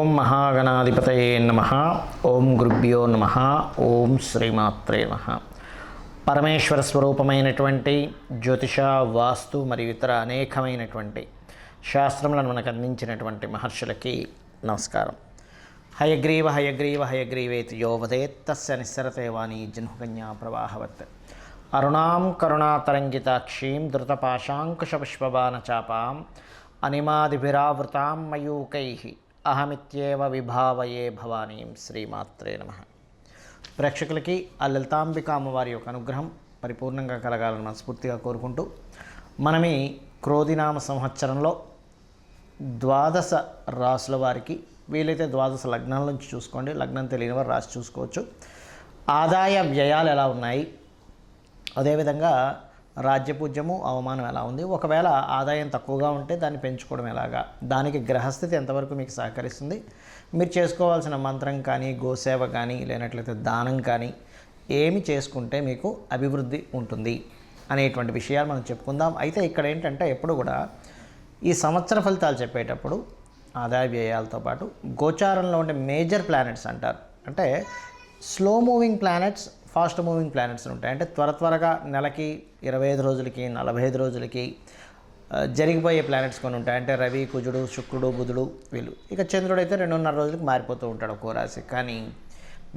ఓం మహాగణాధిపతయే నమః. ఓం గురుభ్యో నమః. ఓం శ్రీమాత్రే నమః. పరమేశ్వర స్వరూపమైనటువంటి జ్యోతిష, వాస్తు మరియు ఇతర అనేకమైనటువంటి శాస్త్రములను మనకు అందించినటువంటి మహర్షులకి నమస్కారం. హయగ్రీవ హయగ్రీవ హయగ్రీవేతి యో వదేత్ తస్య నిస్సరతే వాణి జన్మకన్యా ప్రవాహవత్. అరుణాం కరుణాతరంగితాక్షీం ధృతపాశాంకుశపుష్పబాణచాపాం అనిమాదిభిరావృతాం మయూకైః అహమిత్యేవ విభావయే భవానీం. శ్రీమాత్రే నమః. ప్రేక్షకులకి ఆ లలితాంబిక అమ్మవారి యొక్క అనుగ్రహం పరిపూర్ణంగా కలగాలని మనస్ఫూర్తిగా కోరుకుంటూ, మనం ఈ క్రోధినామ సంవత్సరంలో 12 రాసుల వారికి, వీలైతే 12 లగ్నాల నుంచి చూసుకోండి, లగ్నం తెలియని వారు రాసి చూసుకోవచ్చు, ఆదాయ వ్యయాలు ఎలా ఉన్నాయి, అదేవిధంగా రాజ్యపూజ్యము అవమానం ఎలా ఉంది, ఒకవేళ ఆదాయం తక్కువగా ఉంటే దాన్ని పెంచుకోవడం ఎలాగా, దానికి గ్రహస్థితి ఎంతవరకు మీకు సహకరిస్తుంది, మీరు చేసుకోవాల్సిన మంత్రం కానీ, గోసేవ కానీ, లేనట్లయితే దానం కానీ ఏమి చేసుకుంటే మీకు అభివృద్ధి ఉంటుంది అనేటువంటి విషయాలు మనం చెప్పుకుందాం. అయితే ఇక్కడ ఏంటంటే ఎప్పుడు కూడా ఈ సంవత్సర ఫలితాలు చెప్పేటప్పుడు ఆదాయ వ్యయాలతో పాటు గోచారంలో ఉండే మేజర్ ప్లానెట్స్ అంటారు. అంటే slow moving planets, fast moving planets ఉంటాయి. అంటే త్వరగా నెలకి 25 రోజులకి 45 రోజులకి జరిగిపోయే ప్లానెట్స్ కొన్ని ఉంటాయి. అంటే రవి, కుజుడు, శుక్రుడు, బుధుడు వీళ్ళు. ఇక చంద్రుడు అయితే 2.5 రోజులకి మారిపోతూ ఉంటాడు ఒక్కో రాశి. కానీ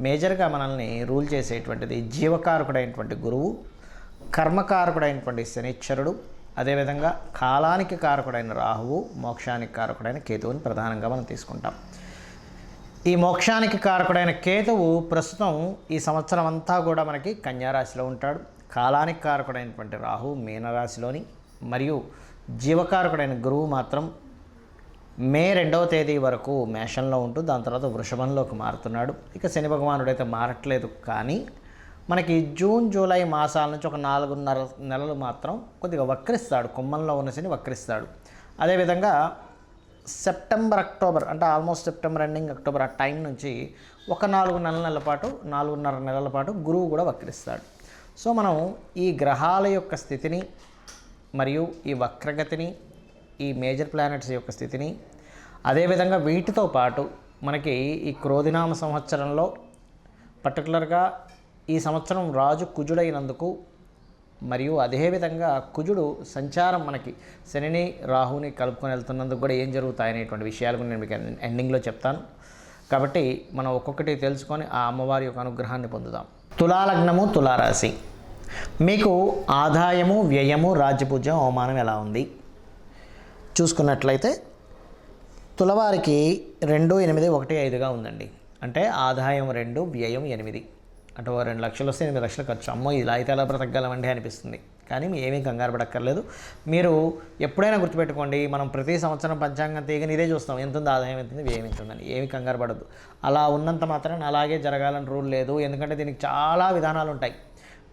మేజర్గా మనల్ని రూల్ చేసేటువంటిది జీవకారకుడైనటువంటి గురువు, కర్మకారకుడైనటువంటి శనిశ్చరుడు, అదేవిధంగా కాలానికి కారకుడైన రాహువు, మోక్షానికి కారకుడైన కేతువుని ప్రధానంగా మనం తీసుకుంటాం. ఈ మోక్షానికి కారకుడైన కేతువు ప్రస్తుతం ఈ సంవత్సరం అంతా కూడా మనకి కన్యారాశిలో ఉంటాడు. కాలానికి కారకుడైనటువంటి రాహు మీనరాశిలోని, మరియు జీవకారకుడైన గురువు మాత్రం మే 2వ తేదీ వరకు మేషంలో ఉంటూ దాని తర్వాత వృషభంలోకి మారుతున్నాడు. ఇక శని భగవానుడైతే మారట్లేదు, కానీ మనకి జూన్, జూలై మాసాల నుంచి ఒక 4.5 నెలలు మాత్రం కొద్దిగా వక్రిస్తాడు. కుంభంలో ఉన్న శని వక్రిస్తాడు. అదేవిధంగా సెప్టెంబర్, అక్టోబర్, అంటే ఆల్మోస్ట్ సెప్టెంబర్ ఎండింగ్, అక్టోబర్ ఆ టైం నుంచి ఒక 4.5 నెలల పాటు గురువు కూడా వక్రిస్తాడు. సో మనం ఈ గ్రహాల యొక్క స్థితిని మరియు ఈ వక్రగతిని, ఈ మేజర్ ప్లానెట్స్ యొక్క స్థితిని, అదేవిధంగా వీటితో పాటు మనకి ఈ క్రోధినామ సంవత్సరంలో పర్టికులర్గా ఈ సంవత్సరం రాజు కుజుడైనందుకు, మరియు అదేవిధంగా కుజుడు సంచారం మనకి శనిని, రాహుని కలుపుకొని వెళ్తున్నందుకు కూడా ఏం జరుగుతాయనేటువంటి విషయాలు నేను మీకు ఎండింగ్లో చెప్తాను. కాబట్టి మనం ఒక్కొక్కటి తెలుసుకొని ఆ అమ్మవారి యొక్క అనుగ్రహాన్ని పొందుదాం. తులాలగ్నము, తులారాశి. మీకు ఆదాయము, వ్యయము, రాజ్యపూజ్యం, అవమానం ఎలా ఉంది చూసుకున్నట్లయితే తులవారికి 2, 8, 1, 5గా ఉందండి. అంటే ఆదాయం 2, వ్యయం 8. అంటే 2 లక్షలు వస్తే 8 లక్షలు ఖర్చు. అమ్మో ఇలా అయితే ఎలా బ్రతకగలమండి అనిపిస్తుంది. కానీ ఏమీ కంగారు పడక్కర్లేదు. మీరు ఎప్పుడైనా గుర్తుపెట్టుకోండి, మనం ప్రతి సంవత్సరం పంచాంగం తీయగానే ఇదే చూస్తాం, ఎంత ఉంది ఆదాయం, ఎంత ఉంది వ్యయం, ఎంత ఉందని. ఏమీ కంగారు పడద్దు. అలా ఉన్నంత మాత్రం అలాగే జరగాలని రూల్ లేదు. ఎందుకంటే దీనికి చాలా విధానాలు ఉంటాయి.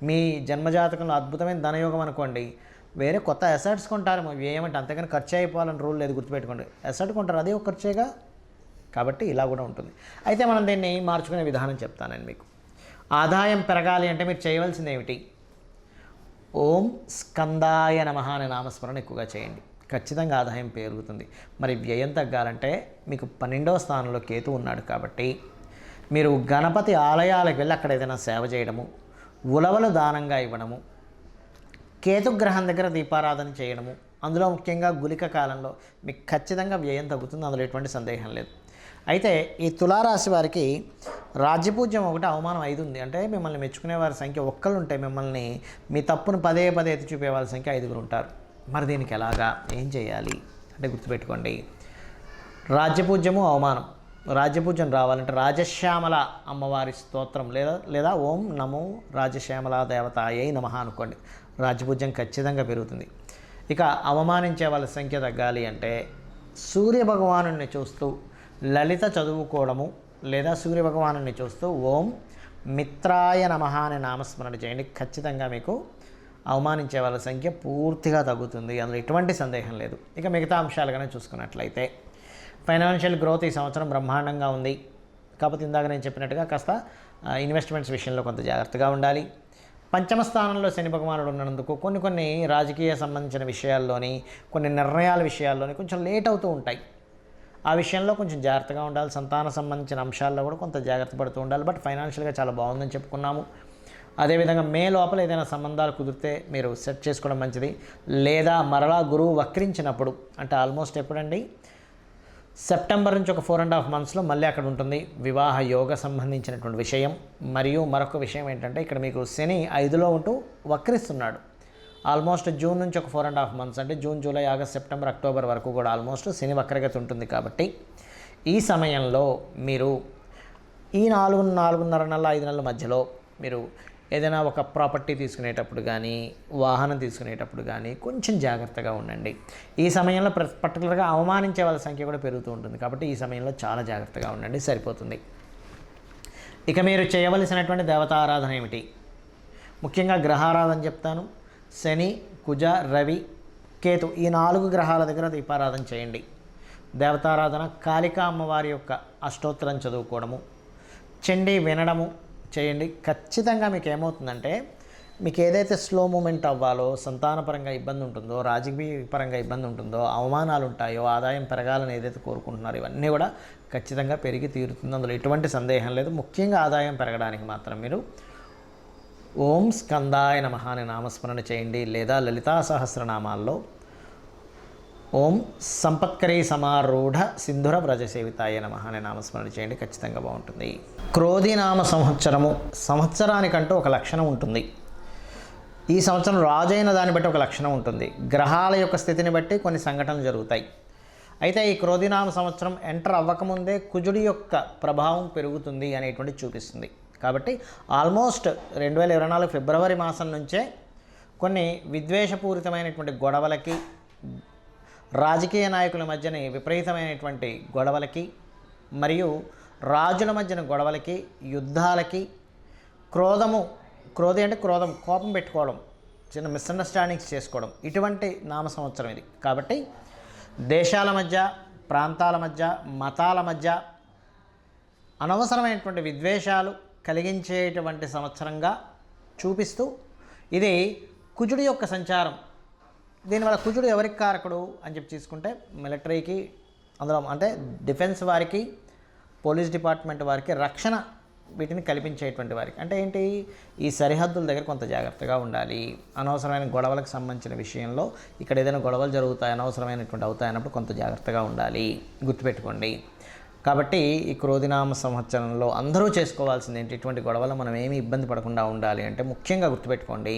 మీ జన్మజాతకంలో అద్భుతమైన ధనయోగం అనుకోండి, వేరే కొత్త అసెట్స్ కొంటారు, వ్యయం అంటే అంతేగాని ఖర్చు అయిపోవాలని రూల్ లేదు. గుర్తుపెట్టుకోండి, అసెట్ కొంటారు, అదే ఒక ఖర్చేగా. కాబట్టి ఇలా కూడా ఉంటుంది. అయితే మనం దీన్ని మార్చుకునే విధానం చెప్తానండి మీకు. ఆదాయం పెరగాలి అంటే మీరు చేయవలసింది ఏమిటి? ఓం స్కందాయ నమః అనే నామస్మరణ ఎక్కువగా చేయండి. ఖచ్చితంగా ఆదాయం పెరుగుతుంది. మరి వ్యయం తగ్గాలంటే మీకు 12వ స్థానంలో కేతు ఉన్నాడు. కాబట్టి మీరు గణపతి ఆలయాలకు వెళ్ళి అక్కడ ఏదైనా సేవ చేయడము, ఉలవలు దానంగా ఇవ్వడము, కేతుగ్రహం దగ్గర దీపారాధన చేయడము, అందులో ముఖ్యంగా గుళిక కాలంలో మీకు ఖచ్చితంగా వ్యయం తగ్గుతుంది. అందులో ఎటువంటి సందేహం లేదు. అయితే ఈ తులారాశి వారికి రాజ్యపూజ్యం 1, అవమానం 5 ఉంది. అంటే మిమ్మల్ని మెచ్చుకునే వారి సంఖ్య ఒక్కళ్ళు ఉంటాయి. మిమ్మల్ని మీ తప్పును పదే ఎత్తి చూపే వాళ్ళ సంఖ్య 5 ఉంటారు. మరి దీనికి ఎలాగా, ఏం చేయాలి అంటే గుర్తుపెట్టుకోండి, రాజ్యపూజ్యము, అవమానం. రాజ్యపూజ్యం రావాలంటే రాజశ్యామల అమ్మవారి స్తోత్రం లేదా ఓం నమో రాజశ్యామల దేవతాయై నమః అనుకోండి. రాజ్యపూజ్యం ఖచ్చితంగా పెరుగుతుంది. ఇక అవమానించే వాళ్ళ సంఖ్య తగ్గాలి అంటే సూర్యభగవానుని చూస్తూ లలిత చదువుకోవడము, లేదా సూర్యభగవానుని చూస్తూ ఓం మిత్రాయ నమః అనే నామస్మరణ చేయండి. ఖచ్చితంగా మీకు అవమానించే వాళ్ళ సంఖ్య పూర్తిగా తగ్గుతుంది. అందులో ఎటువంటి సందేహం లేదు. ఇక మిగతా అంశాలుగానే చూసుకున్నట్లయితే ఫైనాన్షియల్ గ్రోత్ ఈ సంవత్సరం బ్రహ్మాండంగా ఉంది. కాకపోతే ఇందాక నేను చెప్పినట్టుగా కాస్త ఇన్వెస్ట్మెంట్స్ విషయంలో కొంత జాగ్రత్తగా ఉండాలి. పంచమ స్థానంలో శని భగవానుడు ఉన్నందుకు కొన్ని రాజకీయ సంబంధించిన విషయాల్లోని, కొన్ని నిర్ణయాల విషయాల్లోని కొంచెం లేట్ అవుతూ ఉంటాయి. ఆ విషయంలో కొంచెం జాగ్రత్తగా ఉండాలి. సంతాన సంబంధించిన అంశాల్లో కూడా కొంత జాగ్రత్త పడుతూ ఉండాలి. బట్ ఫైనాన్షియల్గా చాలా బాగుందని చెప్పుకున్నాము. అదేవిధంగా మే లోపల ఏదైనా సంబంధాలు కుదిరితే మీరు సెట్ చేసుకోవడం మంచిది. లేదా మరలా గురువు వక్రించినప్పుడు, అంటే ఆల్మోస్ట్ ఎప్పుడండి, సెప్టెంబర్ నుంచి ఒక 4.5 monthsలో మళ్ళీ అక్కడ ఉంటుంది వివాహ యోగ సంబంధించినటువంటి విషయం. మరియు మరొక విషయం ఏంటంటే, ఇక్కడ మీకు శని 5లో ఉంటూ వక్రిస్తున్నాడు. ఆల్మోస్ట్ జూన్ నుంచి ఒక 4.5 months, అంటే June, July, August, September, October వరకు కూడా ఆల్మోస్ట్ శని వక్రగతి ఉంటుంది. కాబట్టి ఈ సమయంలో మీరు ఈ 4.5 నెలల మధ్యలో మీరు ఏదైనా ఒక ప్రాపర్టీ తీసుకునేటప్పుడు కానీ, వాహనం తీసుకునేటప్పుడు కానీ కొంచెం జాగ్రత్తగా ఉండండి. ఈ సమయంలో పర్టికులర్గా అవమానించే వాళ్ళ సంఖ్య కూడా పెరుగుతూ ఉంటుంది. కాబట్టి ఈ సమయంలో చాలా జాగ్రత్తగా ఉండండి, సరిపోతుంది. ఇక మీరు చేయవలసినటువంటి దేవతారాధన ఏమిటి? ముఖ్యంగా గ్రహారాధన చెప్తాను. శని, కుజ, రవి, కేతు ఈ 4 గ్రహాల దగ్గర దీపారాధన చేయండి. దేవతారాధన కాళికా అమ్మవారి యొక్క అష్టోత్తరం చదువుకోవడము, చండీ వినడము చేయండి. ఖచ్చితంగా మీకు ఏమవుతుందంటే, మీకు ఏదైతే స్లో మూమెంట్ అవ్వాలో, సంతానపరంగా ఇబ్బంది ఉంటుందో, రాజకీయ పరంగా ఇబ్బంది ఉంటుందో, అవమానాలు ఉంటాయో, ఆదాయం పెరగాలని ఏదైతే కోరుకుంటున్నారో ఇవన్నీ కూడా ఖచ్చితంగా పెరిగి తీరుతుంది. అందులో ఎటువంటి సందేహం లేదు. ముఖ్యంగా ఆదాయం పెరగడానికి మాత్రం మీరు ఓం స్కందాయ నమః అనే నామస్మరణ చేయండి. లేదా లలితా సహస్రనామాల్లో ఓం సంపత్కరీ సమారూఢ సింధుర వ్రజసేవితాయ నమః అనే నామస్మరణ చేయండి. ఖచ్చితంగా బాగుంటుంది. క్రోధినామ సంవత్సరము, సంవత్సరానికంటూ ఒక లక్షణం ఉంటుంది. ఈ సంవత్సరం రాజైన దాన్ని బట్టి ఒక లక్షణం ఉంటుంది. గ్రహాల యొక్క స్థితిని బట్టి కొన్ని సంఘటనలు జరుగుతాయి. అయితే ఈ క్రోధినామ సంవత్సరం ఎంటర్ అవ్వకముందే కుజుడి యొక్క ప్రభావం పెరుగుతుంది అనేటువంటి చూపిస్తుంది. కాబట్టి ఆల్మోస్ట్ 2024 ఫిబ్రవరి మాసం నుంచే కొన్ని విద్వేషపూరితమైనటువంటి గొడవలకి, రాజకీయ నాయకుల మధ్యన విపరీతమైనటువంటి గొడవలకి, మరియు రాజుల మధ్యన గొడవలకి, యుద్ధాలకి, క్రోధి అంటే క్రోధం, కోపం పెట్టుకోవడం, చిన్న మిస్అండర్స్టాండింగ్స్ చేసుకోవడం, ఇటువంటి నామ సంవత్సరం ఇది. కాబట్టి దేశాల మధ్య, ప్రాంతాల మధ్య, మతాల మధ్య అనవసరమైనటువంటి విద్వేషాలు కలిగించేటువంటి సంవత్సరంగా చూపిస్తూ, ఇది కుజుడి యొక్క సంచారం. దీనివల్ల కుజుడు ఎవరికి కారకుడు అని చెప్పి తీసుకుంటే, మిలిటరీకి, అందులో అంటే డిఫెన్స్ వారికి, పోలీస్ డిపార్ట్మెంట్ వారికి, రక్షణ వీటిని కల్పించేటువంటి వారికి. అంటే ఏంటి, ఈ సరిహద్దుల దగ్గర కొంత జాగ్రత్తగా ఉండాలి. అనవసరమైన గొడవలకు సంబంధించిన విషయంలో ఇక్కడ ఏదైనా గొడవలు జరుగుతాయి, అనవసరమైనటువంటి అవుతాయి అన్నప్పుడు కొంత జాగ్రత్తగా ఉండాలి, గుర్తుపెట్టుకోండి. కాబట్టి ఈ క్రోధినామ సంవత్సరంలో అందరూ చేసుకోవాల్సింది ఏంటి, ఇటువంటి గొడవలు మనం ఏమీ ఇబ్బంది పడకుండా ఉండాలి అంటే ముఖ్యంగా గుర్తుపెట్టుకోండి,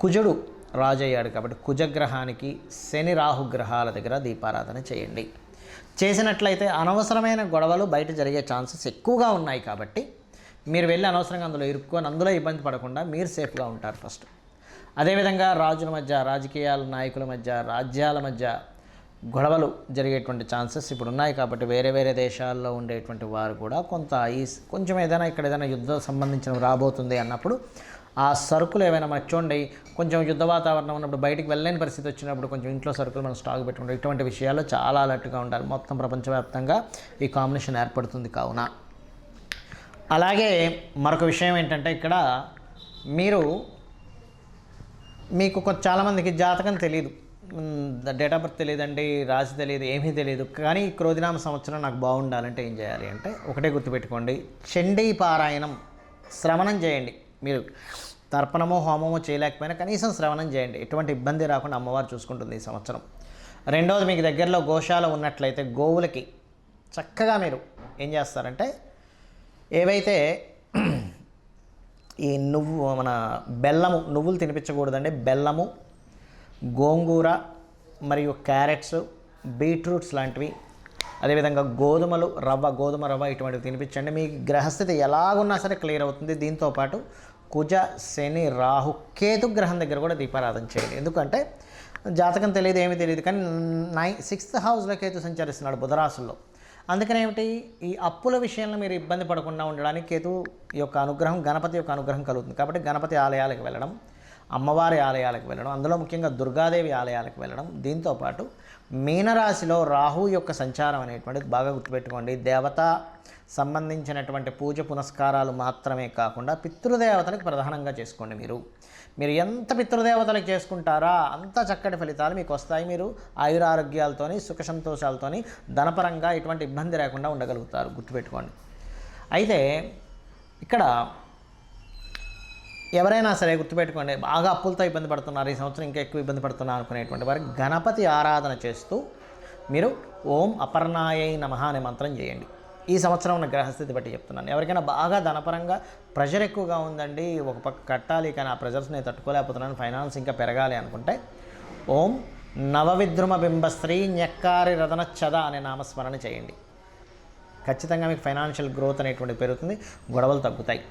కుజుడు రాజు అయ్యాడు. కాబట్టి కుజగ్రహానికి శని, రాహు గ్రహాల దగ్గర దీపారాధన చేయండి. చేసినట్లయితే అనవసరమైన గొడవలు బయట జరిగే ఛాన్సెస్ ఎక్కువగా ఉన్నాయి. కాబట్టి మీరు వెళ్ళి అనవసరంగా అందులో ఇరుక్కొని అందులో ఇబ్బంది పడకుండా మీరు సేఫ్గా ఉంటారు ఫస్ట్. అదేవిధంగా రాజుల మధ్య, రాజకీయాల నాయకుల మధ్య, రాజ్యాల మధ్య గొడవలు జరిగేటువంటి ఛాన్సెస్ ఇప్పుడు ఉన్నాయి. కాబట్టి వేరే వేరే దేశాల్లో ఉండేటువంటి వారు కూడా కొంచెం ఏదైనా ఇక్కడ ఏదైనా యుద్ధం సంబంధించిన రాబోతుంది అన్నప్పుడు ఆ సరుకులు ఏవైనా మనకు చూడండి, కొంచెం యుద్ధ వాతావరణం ఉన్నప్పుడు బయటికి వెళ్ళలేని పరిస్థితి వచ్చినప్పుడు కొంచెం ఇంట్లో సరుకులు మనం స్టాక్ పెట్టుకుంటాం. ఇటువంటి విషయాల్లో చాలా అలర్ట్గా ఉండాలి. మొత్తం ప్రపంచవ్యాప్తంగా ఈ కాంబినేషన్ ఏర్పడుతుంది. కావున అలాగే మరొక విషయం ఏంటంటే, ఇక్కడ మీకు చాలామందికి జాతకం తెలియదు, డేట్ ఆఫ్ బర్త్ తెలియదండి, రాశి తెలియదు, ఏమీ తెలియదు. కానీ క్రోధినామ సంవత్సరం నాకు బాగుండాలంటే ఏం చేయాలి అంటే, ఒకటే గుర్తుపెట్టుకోండి, చండీ పారాయణం, శ్రవణం చేయండి. మీరు తర్పణమో హోమమో చేయలేకపోయినా కనీసం శ్రవణం చేయండి. ఎటువంటి ఇబ్బంది రాకుండా అమ్మవారు చూసుకుంటుంది ఈ సంవత్సరం. రెండవది, మీకు దగ్గరలో గోశాల ఉన్నట్లయితే గోవులకి చక్కగా మీరు ఏం చేస్తారంటే, ఏవైతే ఈ నువ్వులు తినిపించకూడదండి. బెల్లము, గోంగూర మరియు క్యారెట్స్, బీట్రూట్స్ లాంటివి, అదేవిధంగా గోధుమ రవ్వ ఇటువంటివి తినిపించండి. మీ గ్రహస్థితి ఎలాగున్నా సరే క్లియర్ అవుతుంది. దీంతోపాటు కుజ, శని, రాహు, కేతు గ్రహం దగ్గర కూడా దీపారాధన చేయండి. ఎందుకంటే జాతకం తెలియదు, ఏమీ తెలియదు, కానీ 6th హౌస్లో కేతు సంచరిస్తున్నాడు బుధరాశుల్లో. అందుకని ఏమిటి, ఈ అప్పుల విషయంలో మీరు ఇబ్బంది పడకుండా ఉండడానికి కేతు యొక్క అనుగ్రహం, గణపతి యొక్క అనుగ్రహం కలుగుతుంది. కాబట్టి గణపతి ఆలయాలకు వెళ్ళడం, అమ్మవారి ఆలయాలకు వెళ్ళడం, అందులో ముఖ్యంగా దుర్గాదేవి ఆలయాలకు వెళ్ళడం. దీంతోపాటు మీనరాశిలో రాహు యొక్క సంచారం అనేటువంటిది బాగా గుర్తుపెట్టుకోండి. దేవత సంబంధించినటువంటి పూజ పునస్కారాలు మాత్రమే కాకుండా పితృదేవతలకు ప్రధానంగా చేసుకోండి. మీరు ఎంత పితృదేవతలకు చేసుకుంటారా అంత చక్కటి ఫలితాలు మీకు వస్తాయి. మీరు ఆయురారోగ్యాలతోని సుఖ సంతోషాలతోని ధనపరంగా ఎటువంటి ఇబ్బంది లేకుండా ఉండగలుగుతారు, గుర్తుపెట్టుకోండి. అయితే ఇక్కడ ఎవరైనా సరే గుర్తుపెట్టుకోండి, బాగా అప్పులతో ఇబ్బంది పడుతున్నారు, ఈ సంవత్సరం ఇంకా ఎక్కువ ఇబ్బంది పడుతున్నారు అనుకునేటువంటి వారికి గణపతి ఆరాధన చేస్తూ మీరు ఓం అపర్ణాయై నమః అనే మంత్రం చేయండి. ఈ సంవత్సరం ఉన్న గ్రహస్థితి బట్టి చెప్తున్నాను. ఎవరికైనా బాగా ధనపరంగా ప్రెషర్ ఎక్కువగా ఉందండి, ఒక పక్క కట్టాలి కానీ ఆ ప్రెషర్స్ని తట్టుకోలేకపోతున్నాను, ఫైనాన్స్ ఇంకా పెరగాలి అనుకుంటే ఓం నవవిద్రుమ బింబశ్రీ న్యక్కారి రదనచ్చద అనే నామస్మరణ చేయండి. ఖచ్చితంగా మీకు ఫైనాన్షియల్ గ్రోత్ అనేటువంటి పెరుగుతుంది, గొడవలు తగ్గుతాయి.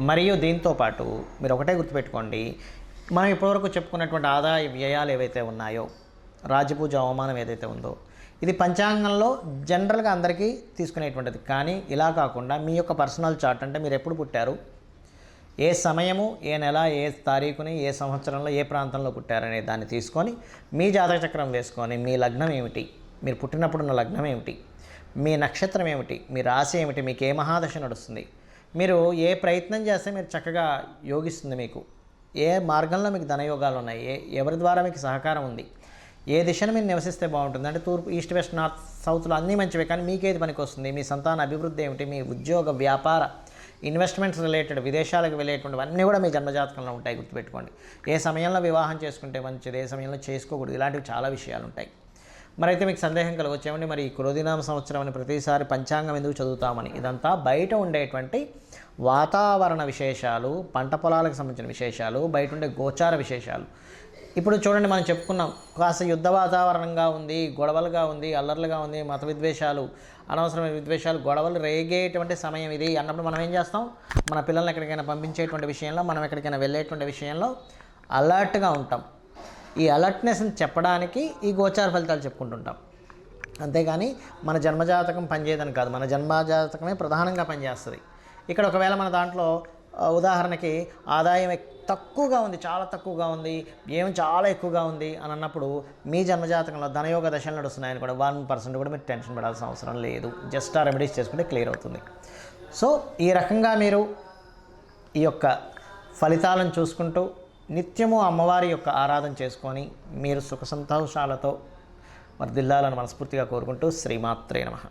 మరియు దీంతోపాటు మీరు ఒకటే గుర్తుపెట్టుకోండి, మనం ఇప్పటివరకు చెప్పుకున్నటువంటి ఆదాయ వ్యయాలు ఏవైతే ఉన్నాయో, రాజపూజ అవమానం ఏదైతే ఉందో, ఇది పంచాంగంలో జనరల్గా అందరికీ తీసుకునేటువంటిది. కానీ ఇలా కాకుండా మీ యొక్క పర్సనల్ చార్ట్, అంటే మీరు ఎప్పుడు పుట్టారు, ఏ సమయము, ఏ నెల, ఏ తారీఖుని, ఏ సంవత్సరంలో, ఏ ప్రాంతంలో పుట్టారనే దాన్ని తీసుకొని మీ జాతక చక్రం వేసుకొని మీ లగ్నం ఏమిటి, మీరు పుట్టినప్పుడున్న లగ్నం ఏమిటి, మీ నక్షత్రం ఏమిటి, మీ రాశి ఏమిటి, మీకు ఏ మహాదశ నడుస్తుంది, మీరు ఏ ప్రయత్నం చేస్తే మీరు చక్కగా యోగిస్తుంది, మీకు ఏ మార్గంలో మీకు ధనయోగాలు ఉన్నాయి, ఎవరి ద్వారా మీకు సహకారం ఉంది, ఏ దిశను మీరు నివసిస్తే బాగుంటుంది, అంటే తూర్పు, ఈస్ట్, వెస్ట్, నార్త్, సౌత్లో అన్నీ మంచివే, కానీ మీకేది పనికి వస్తుంది, మీ సంతాన అభివృద్ధి ఏమిటి, మీ ఉద్యోగ, వ్యాపార, ఇన్వెస్ట్మెంట్స్ రిలేటెడ్, విదేశాలకు వెళ్ళేటువంటివన్నీ కూడా మీ జన్మజాతకంలో ఉంటాయి, గుర్తుపెట్టుకోండి. ఏ సమయంలో వివాహం చేసుకుంటే మంచిది, ఏ సమయంలో చేసుకోకూడదు, ఇలాంటివి చాలా విషయాలు ఉంటాయి. మరైతే మీకు సందేహం కలగొచ్చేమండి, మరి ఈ క్రోధినామ సంవత్సరం అని ప్రతిసారి పంచాంగం ఎందుకు చదువుతామని. ఇదంతా బయట ఉండేటువంటి వాతావరణ విశేషాలు, పంట పొలాలకు సంబంధించిన విశేషాలు, బయట ఉండే గోచార విశేషాలు. ఇప్పుడు చూడండి, మనం చెప్పుకున్నాం, కాస్త యుద్ధ వాతావరణంగా ఉంది, గొడవలుగా ఉంది, అల్లర్లుగా ఉంది, మత విద్వేషాలు, అనవసరమైన విద్వేషాలు, గొడవలు రేగేటువంటి సమయం ఇది అన్నప్పుడు మనం ఏం చేస్తాం, మన పిల్లల్ని ఎక్కడికైనా పంపించేటువంటి విషయంలో, మనం ఎక్కడికైనా వెళ్ళేటువంటి విషయంలో అలర్ట్గా ఉంటాం. ఈ అలర్ట్నెస్ని చెప్పడానికి ఈ గోచార ఫలితాలు చెప్పుకుంటుంటాం. అంతేగాని మన జన్మజాతకం పనిచేయదని కాదు, మన జన్మజాతకమే ప్రధానంగా పనిచేస్తుంది. ఇక్కడ ఒకవేళ మన దాంట్లో ఉదాహరణకి ఆదాయం తక్కువగా ఉంది, చాలా తక్కువగా ఉంది, వ్యయం చాలా ఎక్కువగా ఉంది అని అన్నప్పుడు మీ జన్మజాతకంలో ధనయోగ దశలు నడుస్తున్నాయని కూడా 1% కూడా మీరు టెన్షన్ పడాల్సిన అవసరం లేదు. జస్ట్ ఆ రెమెడీస్ చేసుకుంటే క్లియర్ అవుతుంది. సో ఈ రకంగా మీరు ఈ యొక్క ఫలితాలను చూసుకుంటూ నిత్యము అమ్మవారి యొక్క ఆరాధన చేసుకొని మీరు సుఖ సంతోషాలతో వర్ధిల్లాలని మనస్ఫూర్తిగా కోరుకుంటూ శ్రీమాత్రే నమః.